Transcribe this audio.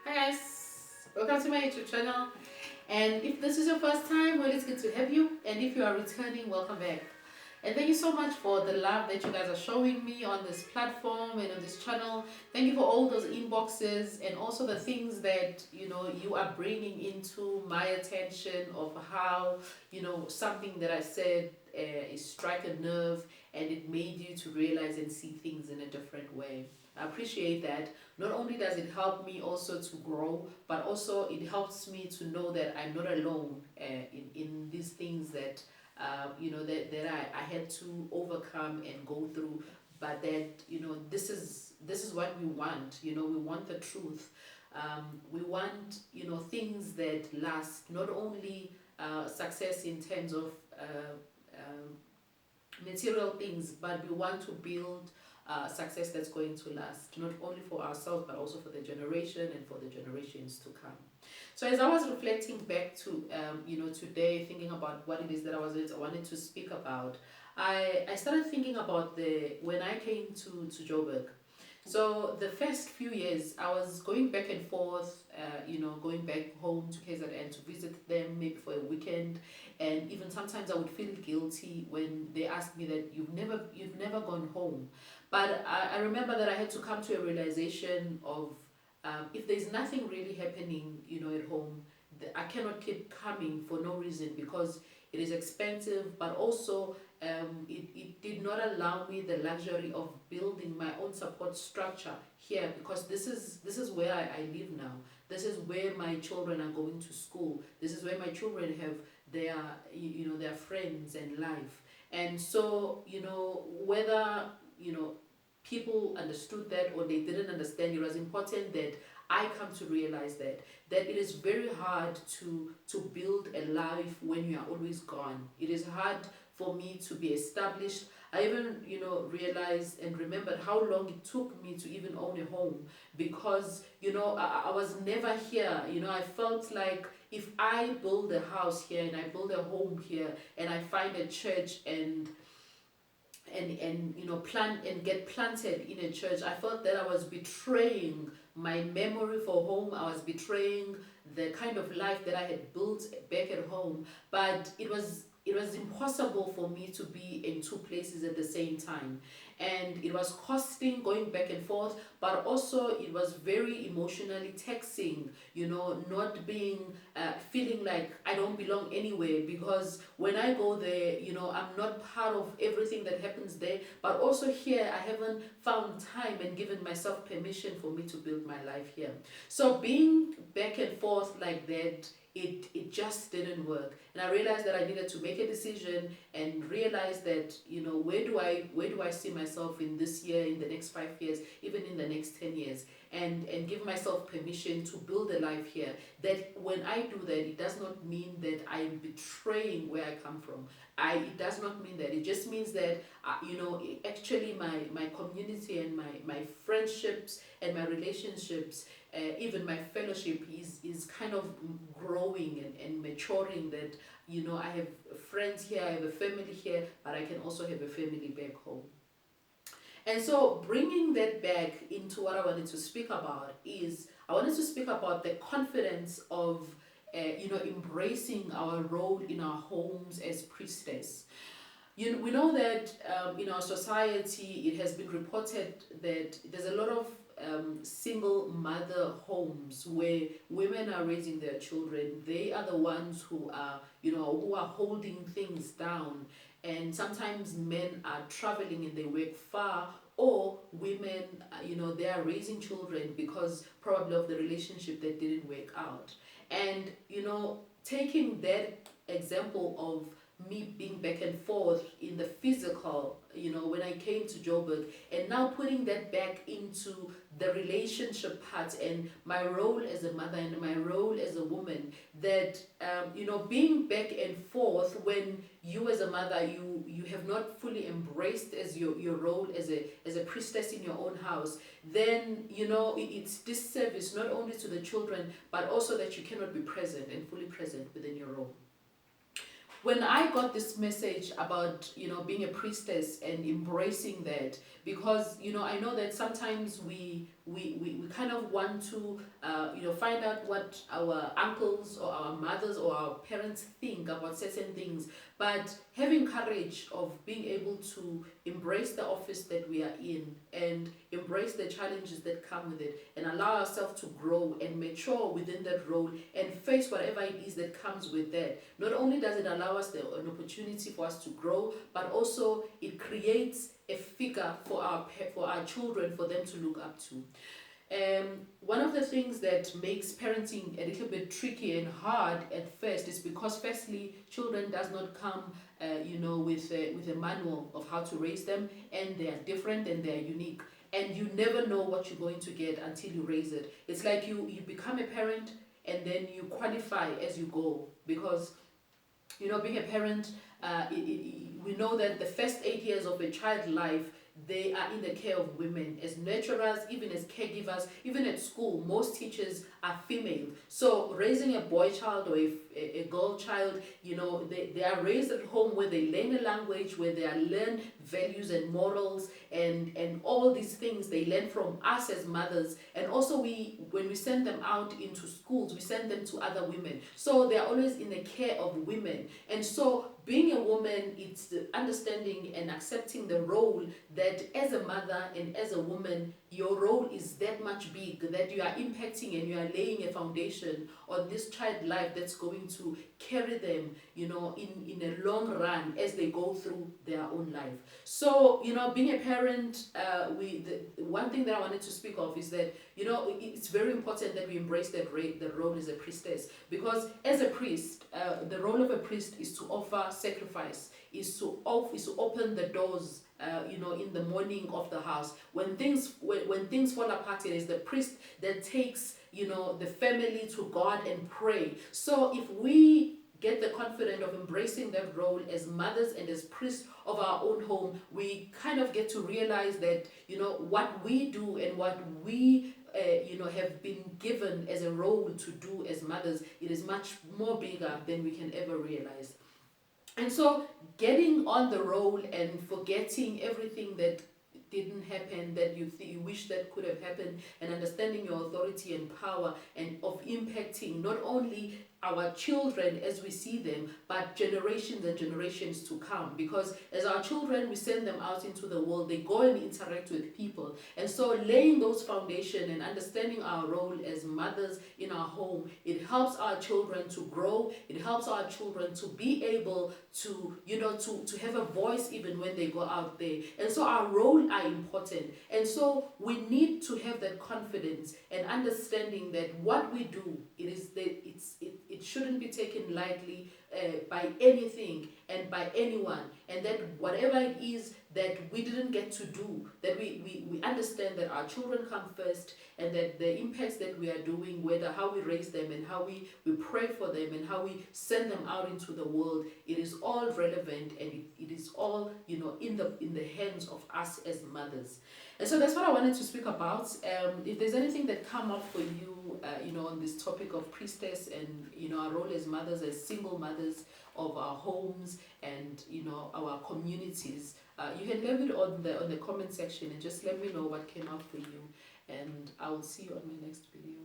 Hi guys, welcome to my YouTube channel. And if this is your first time, well, it's good to have you. And if you are returning, welcome back. And thank you so much for the love that you guys are showing me on this platform and on this channel. Thank you for all those inboxes and also the things that you are bringing into my attention of how something that I said is strike a nerve and it made you to realize and see things in a different way. I appreciate that. Not only does it help me also to grow, but also it helps me to know that I'm not alone in these things that I had to overcome and go through. But that this is what we want. We want the truth. We want things that last. Not only success in terms of material things, but we want to build success that's going to last, not only for ourselves, but also for the generation and for the generations to come. So as I was reflecting back to, today, thinking about what it is that I wanted to speak about, I started thinking about when I came to Joburg. So the first few years, I was going back and forth, going back home to KZN to visit them maybe for a weekend, and even sometimes I would feel guilty when they asked me that you've never gone home. But I remember that I had to come to a realization of if there's nothing really happening, at home, I cannot keep coming for no reason because it is expensive, but also it did not allow me the luxury of building my own support structure here because this is where I live now. This is where my children are going to school. This is where my children have their friends and life. And so whether people understood that or they didn't understand, it was important that I come to realize that it is very hard to build a life when you are always gone. It is hard for me to be established. I even realized and remembered how long it took me to even own a home because I was never here. I felt like if I build a house here and I build a home here and I find a church and plant and get planted in a church, I felt that I was betraying my memory for home. I was betraying the kind of life that I had built back at home. But it was impossible for me to be in two places at the same time, and it was costing going back and forth, but also it was very emotionally taxing, not being feeling like I don't belong anywhere because when I go there, I'm not part of everything that happens there, but also here I haven't found time and given myself permission for me to build my life here. So being back and forth like that, it just didn't work, and I realized that I needed to make a decision and realize that where do I see myself in this year, in the next 5 years, even in the next 10 years, and give myself permission to build a life here. That when I do that, it does not mean that I'm betraying where I come from. It does not mean that. It just means that actually my community and my friendships and my relationships, even my fellowship is kind of growing and maturing, that I have friends here, I have a family here, but I can also have a family back home. And so bringing that back into what I wanted to speak about is I wanted to speak about the confidence of embracing our role in our homes as priestess. We know that in our society, it has been reported that there's a lot of single mother homes where women are raising their children. They are the ones who are holding things down, and sometimes men are traveling and they work far, or women they are raising children because probably of the relationship that didn't work out. And taking that example of me being back and forth in the physical, when I came to Joburg, and now putting that back into the relationship part and my role as a mother and my role as a woman, that being back and forth when you as a mother, you have not fully embraced as your role as a priestess in your own house, then it's disservice not only to the children, but also that you cannot be present and fully present within your role. When I got this message about being a priestess and embracing that, because I know that sometimes we we kind of want to find out what our uncles or our mothers or our parents think about certain things, but having courage of being able to embrace the office that we are in and embrace the challenges that come with it and allow ourselves to grow and mature within that role and face whatever it is that comes with that. Not only does it allow us an opportunity for us to grow, but also it creates a figure for our children, for them to look up to. One of the things that makes parenting a little bit tricky and hard at first is because firstly, children does not come with a manual of how to raise them, and they are different and they are unique, and you never know what you're going to get until you raise it. It's like you become a parent and then you qualify as you go, because being a parent, we know that the first 8 years of a child's life, they are in the care of women as nurturers, even as caregivers. Even at school, most teachers are female. So raising a boy child or a girl child, they are raised at home where they learn a language, where they learn values and morals and all these things they learn from us as mothers. And also when we send them out into schools, we send them to other women. So they are always in the care of women. And so being a woman, it's the understanding and accepting the role that as a mother and as a woman, your role is that much big, that you are impacting and you are laying a foundation on this child life that's going to carry them, in a long run as they go through their own life. So, being a parent, the one thing that I wanted to speak of is that, it's very important that we embrace the role as a priestess, because as a priest, the role of a priest is to offer sacrifice, is to open the doors, in the morning of the house. When things fall apart, it is the priest that takes, the family to God and pray. So if we get the confidence of embracing that role as mothers and as priests of our own home, we kind of get to realize that, what we do and what we have been given as a role to do as mothers, it is much more bigger than we can ever realize. And so getting on the role and forgetting everything that didn't happen, that you wish that could have happened, and understanding your authority and power and of impacting not only our children as we see them, but generations and generations to come. Because as our children, we send them out into the world, they go and interact with people. And so laying those foundation and understanding our role as mothers in our home, it helps our children to grow, it helps our children to be able to, to have a voice even when they go out there. And so our role are important. And so we need to have that confidence and understanding that what we do, it shouldn't be taken lightly by anything and by anyone, and that whatever it is that we didn't get to do, that we understand that our children come first, and that the impacts that we are doing, whether how we raise them and how we pray for them and how we send them out into the world, it is all relevant, and it is all in the hands of us as mothers. And so that's what I wanted to speak about. If there's anything that come up for you, on this topic of priestess and our role as mothers, as single mothers of our homes and our communities, you can leave it on the comment section and just let me know what came up for you. And I will see you on my next video.